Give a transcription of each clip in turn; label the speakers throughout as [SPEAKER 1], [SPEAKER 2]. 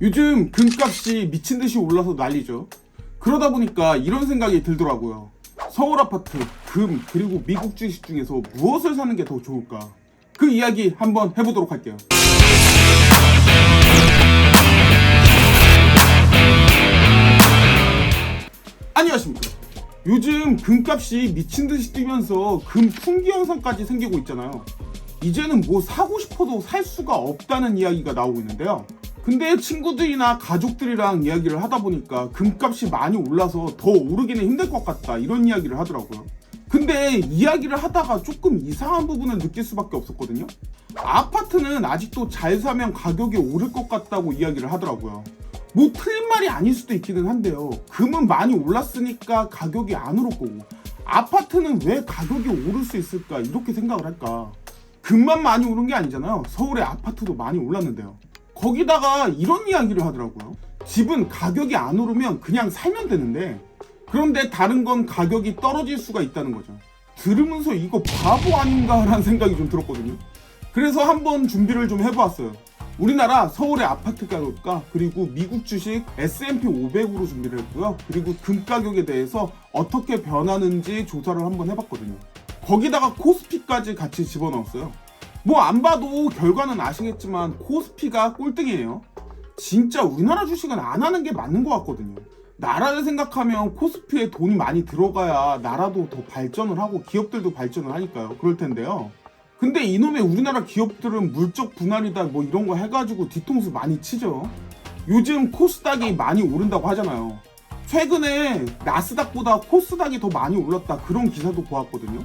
[SPEAKER 1] 요즘 금값이 미친듯이 올라서 난리죠. 그러다 보니까 이런 생각이 들더라고요. 서울 아파트, 금, 그리고 미국 주식 중에서 무엇을 사는 게 더 좋을까? 그 이야기 한번 해보도록 할게요. 안녕하십니까. 요즘 금값이 미친듯이 뛰면서 금 풍기 현상까지 생기고 있잖아요. 이제는 뭐 사고 싶어도 살 수가 없다는 이야기가 나오고 있는데요. 근데 친구들이나 가족들이랑 이야기를 하다 보니까 금값이 많이 올라서 더 오르기는 힘들 것 같다, 이런 이야기를 하더라고요. 근데 이야기를 하다가 조금 이상한 부분을 느낄 수밖에 없었거든요. 아파트는 아직도 잘 사면 가격이 오를 것 같다고 이야기를 하더라고요. 뭐 틀린 말이 아닐 수도 있기는 한데요. 금은 많이 올랐으니까 가격이 안 오를 거고, 아파트는 왜 가격이 오를 수 있을까, 이렇게 생각을 할까. 금만 많이 오른 게 아니잖아요. 서울의 아파트도 많이 올랐는데요. 거기다가 이런 이야기를 하더라고요. 집은 가격이 안 오르면 그냥 살면 되는데, 그런데 다른 건 가격이 떨어질 수가 있다는 거죠. 들으면서 이거 바보 아닌가라는 생각이 좀 들었거든요. 그래서 한번 준비를 좀 해보았어요. 우리나라 서울의 아파트 가격과 그리고 미국 주식 S&P 500으로 준비를 했고요. 그리고 금 가격에 대해서 어떻게 변하는지 조사를 한번 해봤거든요. 거기다가 코스피까지 같이 집어넣었어요. 뭐 안 봐도 결과는 아시겠지만 코스피가 꼴등이에요. 진짜 우리나라 주식은 안 하는 게 맞는 것 같거든요. 나라를 생각하면 코스피에 돈이 많이 들어가야 나라도 더 발전을 하고 기업들도 발전을 하니까요. 그럴 텐데요. 근데 이놈의 우리나라 기업들은 물적 분할이다 뭐 이런 거 해가지고 뒤통수 많이 치죠. 요즘 코스닥이 많이 오른다고 하잖아요. 최근에 나스닥보다 코스닥이 더 많이 올랐다, 그런 기사도 보았거든요.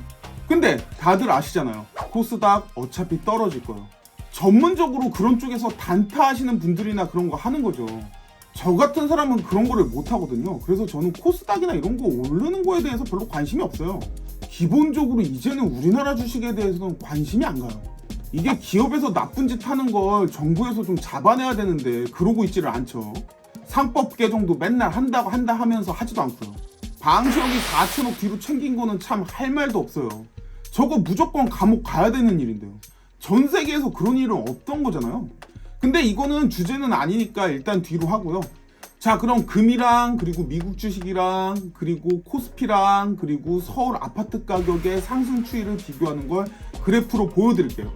[SPEAKER 1] 근데 다들 아시잖아요. 코스닥 어차피 떨어질 거예요. 전문적으로 그런 쪽에서 단타하시는 분들이나 그런 거 하는 거죠. 저 같은 사람은 그런 거를 못 하거든요. 그래서 저는 코스닥이나 이런 거 오르는 거에 대해서 별로 관심이 없어요. 기본적으로 이제는 우리나라 주식에 대해서는 관심이 안 가요. 이게 기업에서 나쁜 짓 하는 걸 정부에서 좀 잡아내야 되는데 그러고 있지를 않죠. 상법 개정도 맨날 한다 하면서 하지도 않고요. 방시혁이 4천억 뒤로 챙긴 거는 참 할 말도 없어요. 저거 무조건 감옥 가야 되는 일인데요. 전 세계에서 그런 일은 없던 거잖아요. 근데 이거는 주제는 아니니까 일단 뒤로 하고요. 자, 그럼 금이랑 그리고 미국 주식이랑 그리고 코스피랑 그리고 서울 아파트 가격의 상승 추이를 비교하는 걸 그래프로 보여드릴게요.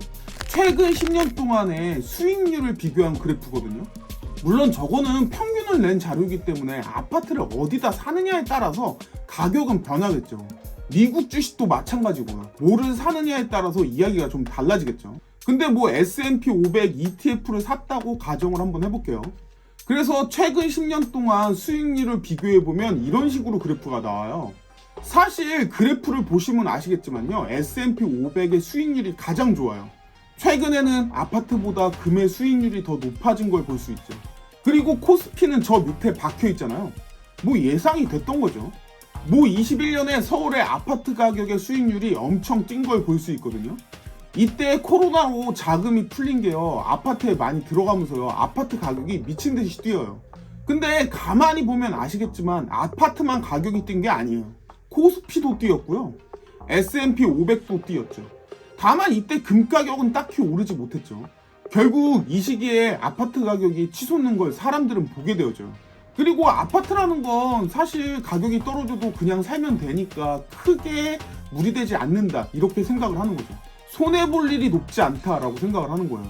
[SPEAKER 1] 최근 10년 동안의 수익률을 비교한 그래프거든요. 물론 저거는 평균을 낸 자료이기 때문에 아파트를 어디다 사느냐에 따라서 가격은 변하겠죠. 미국 주식도 마찬가지고요. 뭐를 사느냐에 따라서 이야기가 좀 달라지겠죠. 근데 뭐 S&P 500 ETF를 샀다고 가정을 한번 해볼게요. 그래서 최근 10년 동안 수익률을 비교해보면 이런 식으로 그래프가 나와요. 사실 그래프를 보시면 아시겠지만요, S&P 500의 수익률이 가장 좋아요. 최근에는 아파트보다 금의 수익률이 더 높아진 걸 볼 수 있죠. 그리고 코스피는 저 밑에 박혀 있잖아요. 뭐 예상이 됐던 거죠. 뭐 21년에 서울의 아파트 가격의 수익률이 엄청 뛴 걸 볼 수 있거든요. 이때 코로나로 자금이 풀린 게요, 아파트에 많이 들어가면서요, 아파트 가격이 미친 듯이 뛰어요. 근데 가만히 보면 아시겠지만 아파트만 가격이 뛴 게 아니에요. 코스피도 뛰었고요, S&P 500도 뛰었죠. 다만 이때 금 가격은 딱히 오르지 못했죠. 결국 이 시기에 아파트 가격이 치솟는 걸 사람들은 보게 되었죠. 그리고 아파트라는 건 사실 가격이 떨어져도 그냥 살면 되니까 크게 무리되지 않는다, 이렇게 생각을 하는 거죠. 손해볼 일이 높지 않다라고 생각을 하는 거예요.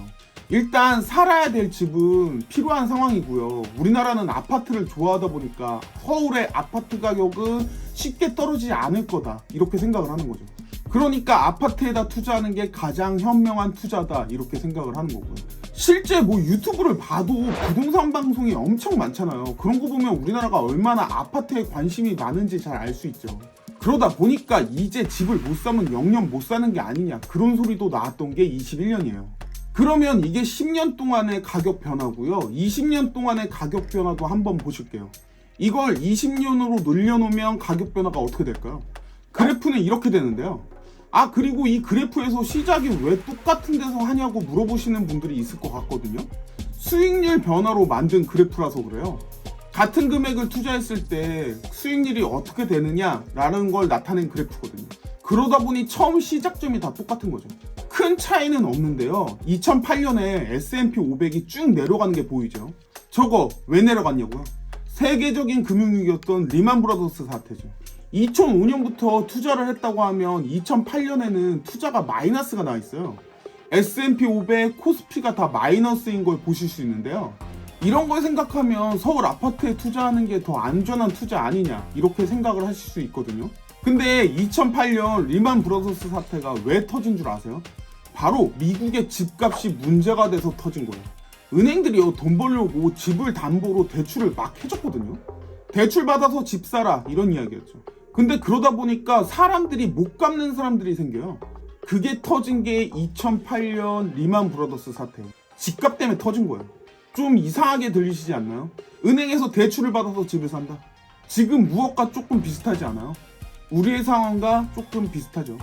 [SPEAKER 1] 일단 살아야 될 집은 필요한 상황이고요. 우리나라는 아파트를 좋아하다 보니까 서울의 아파트 가격은 쉽게 떨어지지 않을 거다, 이렇게 생각을 하는 거죠. 그러니까 아파트에다 투자하는 게 가장 현명한 투자다, 이렇게 생각을 하는 거고요. 실제 뭐 유튜브를 봐도 부동산 방송이 엄청 많잖아요. 그런 거 보면 우리나라가 얼마나 아파트에 관심이 많은지 잘 알 수 있죠. 그러다 보니까 이제 집을 못 사면 영영 못 사는 게 아니냐, 그런 소리도 나왔던 게 21년이에요. 그러면 이게 10년 동안의 가격 변화고요. 20년 동안의 가격 변화도 한번 보실게요. 이걸 20년으로 늘려놓으면 가격 변화가 어떻게 될까요? 그래프는 이렇게 되는데요. 아, 그리고 이 그래프에서 시작이 왜 똑같은 데서 하냐고 물어보시는 분들이 있을 것 같거든요. 수익률 변화로 만든 그래프라서 그래요. 같은 금액을 투자했을 때 수익률이 어떻게 되느냐라는 걸 나타낸 그래프거든요. 그러다 보니 처음 시작점이 다 똑같은 거죠. 큰 차이는 없는데요. 2008년에 S&P 500이 쭉 내려가는 게 보이죠. 저거 왜 내려갔냐고요? 세계적인 금융위기였던 리만 브라더스 사태죠. 2005년부터 투자를 했다고 하면 2008년에는 투자가 마이너스가 나 있어요. S&P 500, 코스피가 다 마이너스인 걸 보실 수 있는데요. 이런 걸 생각하면 서울 아파트에 투자하는 게 더 안전한 투자 아니냐 이렇게 생각을 하실 수 있거든요. 근데 2008년 리만 브라더스 사태가 왜 터진 줄 아세요? 바로 미국의 집값이 문제가 돼서 터진 거예요. 은행들이요, 돈 벌려고 집을 담보로 대출을 막 해줬거든요. 대출 받아서 집 사라 이런 이야기였죠. 근데 그러다 보니까 사람들이 못 갚는 사람들이 생겨요. 그게 터진 게 2008년 리만 브라더스 사태. 집값 때문에 터진 거예요. 좀 이상하게 들리시지 않나요? 은행에서 대출을 받아서 집을 산다. 지금 무엇과 조금 비슷하지 않아요? 우리의 상황과 조금 비슷하죠.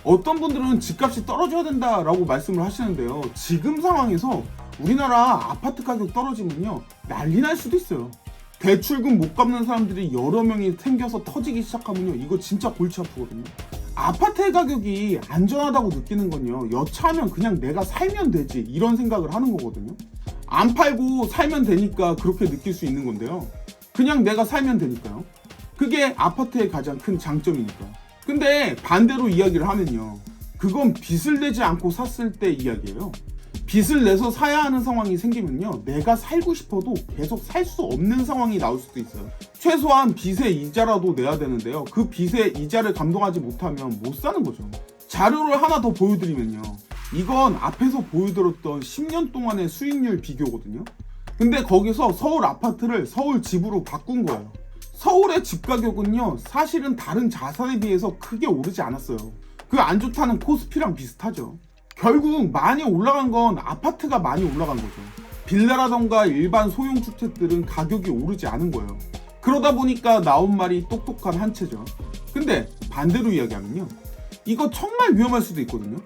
[SPEAKER 1] 어떤 분들은 집값이 떨어져야 된다라고 말씀을 하시는데요. 지금 상황에서 우리나라 아파트 가격 떨어지면요, 난리 날 수도 있어요. 대출금 못 갚는 사람들이 여러 명이 생겨서 터지기 시작하면요, 이거 진짜 골치 아프거든요. 아파트의 가격이 안전하다고 느끼는 건요, 여차하면 그냥 내가 살면 되지 이런 생각을 하는 거거든요. 안 팔고 살면 되니까 그렇게 느낄 수 있는 건데요. 그냥 내가 살면 되니까요. 그게 아파트의 가장 큰 장점이니까요. 근데 반대로 이야기를 하면요, 그건 빚을 내지 않고 샀을 때 이야기예요. 빚을 내서 사야 하는 상황이 생기면요, 내가 살고 싶어도 계속 살 수 없는 상황이 나올 수도 있어요. 최소한 빚의 이자라도 내야 되는데요, 그 빚의 이자를 감당하지 못하면 못 사는 거죠. 자료를 하나 더 보여드리면요, 이건 앞에서 보여드렸던 10년 동안의 수익률 비교거든요. 근데 거기서 서울 아파트를 서울 집으로 바꾼 거예요. 서울의 집 가격은요, 사실은 다른 자산에 비해서 크게 오르지 않았어요. 그 안 좋다는 코스피랑 비슷하죠. 결국 많이 올라간 건 아파트가 많이 올라간 거죠. 빌라라던가 일반 소형주택들은 가격이 오르지 않은 거예요. 그러다 보니까 나온 말이 똑똑한 한 채죠. 근데 반대로 이야기하면요, 이거 정말 위험할 수도 있거든요.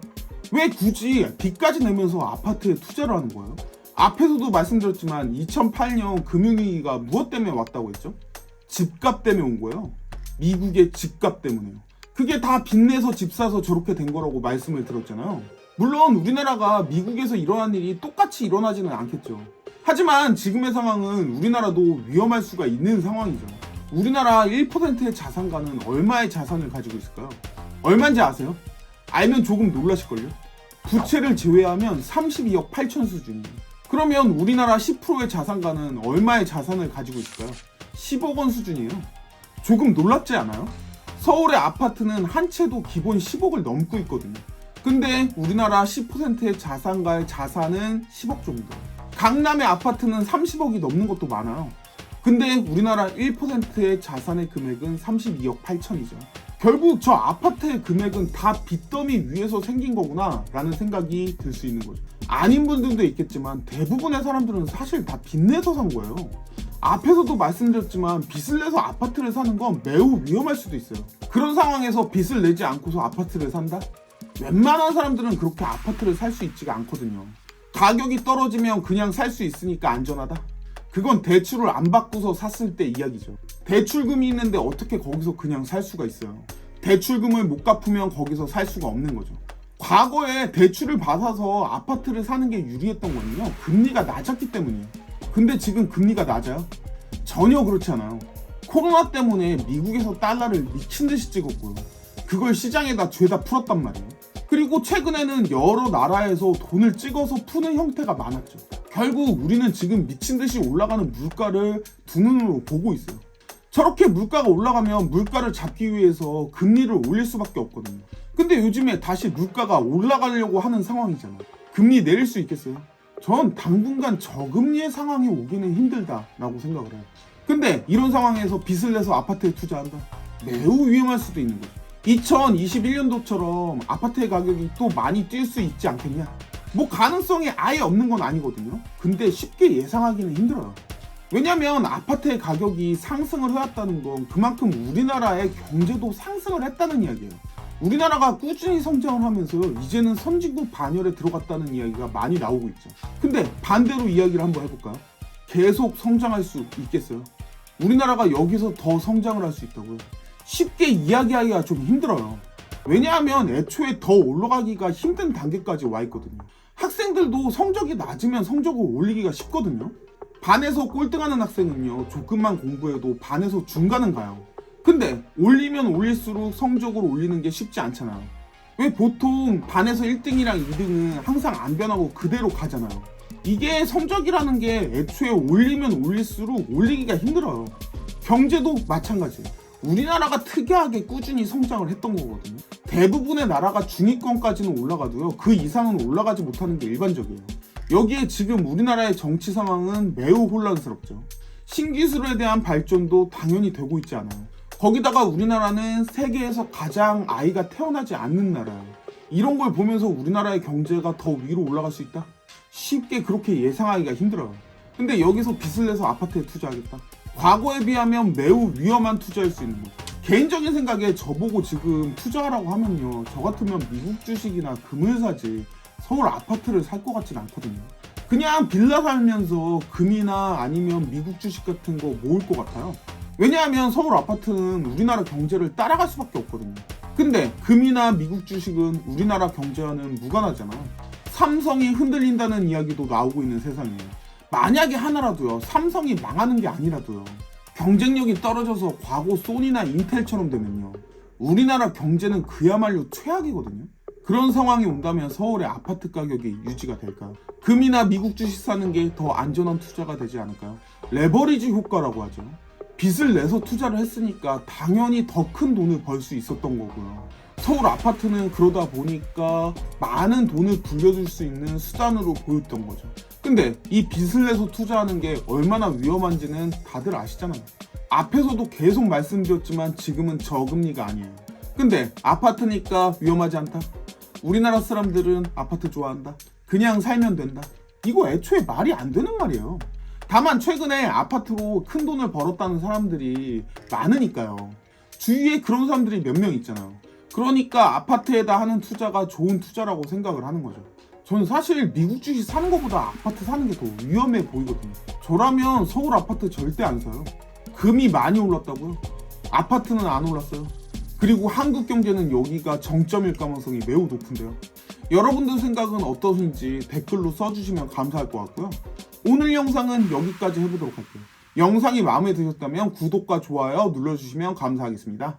[SPEAKER 1] 왜 굳이 빚까지 내면서 아파트에 투자를 하는 거예요? 앞에서도 말씀드렸지만 2008년 금융위기가 무엇 때문에 왔다고 했죠? 집값 때문에 온 거예요. 미국의 집값 때문에요. 그게 다 빚내서 집 사서 저렇게 된 거라고 말씀을 드렸잖아요. 물론 우리나라가 미국에서 일어난 일이 똑같이 일어나지는 않겠죠. 하지만 지금의 상황은 우리나라도 위험할 수가 있는 상황이죠. 우리나라 1%의 자산가는 얼마의 자산을 가지고 있을까요? 얼마인지 아세요? 알면 조금 놀라실걸요? 부채를 제외하면 32억 8천 수준이에요. 그러면 우리나라 10%의 자산가는 얼마의 자산을 가지고 있을까요? 10억 원 수준이에요. 조금 놀랍지 않아요? 서울의 아파트는 한 채도 기본 10억을 넘고 있거든요. 근데 우리나라 10%의 자산가의 자산은 10억 정도. 강남의 아파트는 30억이 넘는 것도 많아요. 근데 우리나라 1%의 자산의 금액은 32억 8천이죠. 결국 저 아파트의 금액은 다 빚더미 위에서 생긴 거구나 라는 생각이 들 수 있는 거죠. 아닌 분들도 있겠지만 대부분의 사람들은 사실 다 빚내서 산 거예요. 앞에서도 말씀드렸지만 빚을 내서 아파트를 사는 건 매우 위험할 수도 있어요. 그런 상황에서 빚을 내지 않고서 아파트를 산다? 웬만한 사람들은 그렇게 아파트를 살 수 있지가 않거든요. 가격이 떨어지면 그냥 살 수 있으니까 안전하다? 그건 대출을 안 받고서 샀을 때 이야기죠. 대출금이 있는데 어떻게 거기서 그냥 살 수가 있어요. 대출금을 못 갚으면 거기서 살 수가 없는 거죠. 과거에 대출을 받아서 아파트를 사는 게 유리했던 거는요, 금리가 낮았기 때문이에요. 근데 지금 금리가 낮아요? 전혀 그렇지 않아요. 코로나 때문에 미국에서 달러를 미친 듯이 찍었고요. 그걸 시장에다 죄다 풀었단 말이에요. 그리고 최근에는 여러 나라에서 돈을 찍어서 푸는 형태가 많았죠. 결국 우리는 지금 미친 듯이 올라가는 물가를 두 눈으로 보고 있어요. 저렇게 물가가 올라가면 물가를 잡기 위해서 금리를 올릴 수밖에 없거든요. 근데 요즘에 다시 물가가 올라가려고 하는 상황이잖아요. 금리 내릴 수 있겠어요? 전 당분간 저금리의 상황이 오기는 힘들다라고 생각을 해요. 근데 이런 상황에서 빚을 내서 아파트에 투자한다? 매우 위험할 수도 있는 거죠. 2021년도처럼 아파트의 가격이 또 많이 뛸 수 있지 않겠냐? 뭐 가능성이 아예 없는 건 아니거든요. 근데 쉽게 예상하기는 힘들어요. 왜냐면 아파트의 가격이 상승을 해왔다는 건 그만큼 우리나라의 경제도 상승을 했다는 이야기예요. 우리나라가 꾸준히 성장을 하면서 이제는 선진국 반열에 들어갔다는 이야기가 많이 나오고 있죠. 근데 반대로 이야기를 한번 해볼까요? 계속 성장할 수 있겠어요? 우리나라가 여기서 더 성장을 할 수 있다고요? 쉽게 이야기하기가 좀 힘들어요. 왜냐하면 애초에 더 올라가기가 힘든 단계까지 와 있거든요. 학생들도 성적이 낮으면 성적을 올리기가 쉽거든요. 반에서 꼴등하는 학생은요, 조금만 공부해도 반에서 중간은 가요. 근데 올리면 올릴수록 성적을 올리는 게 쉽지 않잖아요. 왜 보통 반에서 1등이랑 2등은 항상 안 변하고 그대로 가잖아요. 이게 성적이라는 게 애초에 올리면 올릴수록 올리기가 힘들어요. 경제도 마찬가지. 우리나라가 특이하게 꾸준히 성장을 했던 거거든요. 대부분의 나라가 중위권까지는 올라가도요, 그 이상은 올라가지 못하는 게 일반적이에요. 여기에 지금 우리나라의 정치 상황은 매우 혼란스럽죠. 신기술에 대한 발전도 당연히 되고 있지 않아요. 거기다가 우리나라는 세계에서 가장 아이가 태어나지 않는 나라예요. 이런 걸 보면서 우리나라의 경제가 더 위로 올라갈 수 있다? 쉽게 그렇게 예상하기가 힘들어요. 근데 여기서 빚을 내서 아파트에 투자하겠다? 과거에 비하면 매우 위험한 투자일 수 있는 거. 개인적인 생각에 저보고 지금 투자하라고 하면요, 저 같으면 미국 주식이나 금을 사지 서울 아파트를 살 것 같진 않거든요. 그냥 빌라 살면서 금이나 아니면 미국 주식 같은 거 모을 것 같아요. 왜냐하면 서울 아파트는 우리나라 경제를 따라갈 수밖에 없거든요. 근데 금이나 미국 주식은 우리나라 경제와는 무관하잖아요. 삼성이 흔들린다는 이야기도 나오고 있는 세상이에요. 만약에 하나라도요, 삼성이 망하는 게 아니라도요, 경쟁력이 떨어져서 과거 소니나 인텔처럼 되면요, 우리나라 경제는 그야말로 최악이거든요. 그런 상황이 온다면 서울의 아파트 가격이 유지가 될까요? 금이나 미국 주식 사는 게 더 안전한 투자가 되지 않을까요? 레버리지 효과라고 하죠. 빚을 내서 투자를 했으니까 당연히 더 큰 돈을 벌 수 있었던 거고요. 서울 아파트는 그러다 보니까 많은 돈을 불려줄 수 있는 수단으로 보였던 거죠. 근데 이 빚을 내서 투자하는 게 얼마나 위험한지는 다들 아시잖아요. 앞에서도 계속 말씀드렸지만 지금은 저금리가 아니에요. 근데 아파트니까 위험하지 않다? 우리나라 사람들은 아파트 좋아한다? 그냥 살면 된다? 이거 애초에 말이 안 되는 말이에요. 다만 최근에 아파트로 큰 돈을 벌었다는 사람들이 많으니까요. 주위에 그런 사람들이 몇 명 있잖아요. 그러니까 아파트에다 하는 투자가 좋은 투자라고 생각을 하는 거죠. 저는 사실 미국 주식 사는 것보다 아파트 사는 게 더 위험해 보이거든요. 저라면 서울 아파트 절대 안 사요. 금이 많이 올랐다고요? 아파트는 안 올랐어요. 그리고 한국 경제는 여기가 정점일 가능성이 매우 높은데요. 여러분들 생각은 어떠신지 댓글로 써주시면 감사할 것 같고요. 오늘 영상은 여기까지 해보도록 할게요. 영상이 마음에 드셨다면 구독과 좋아요 눌러주시면 감사하겠습니다.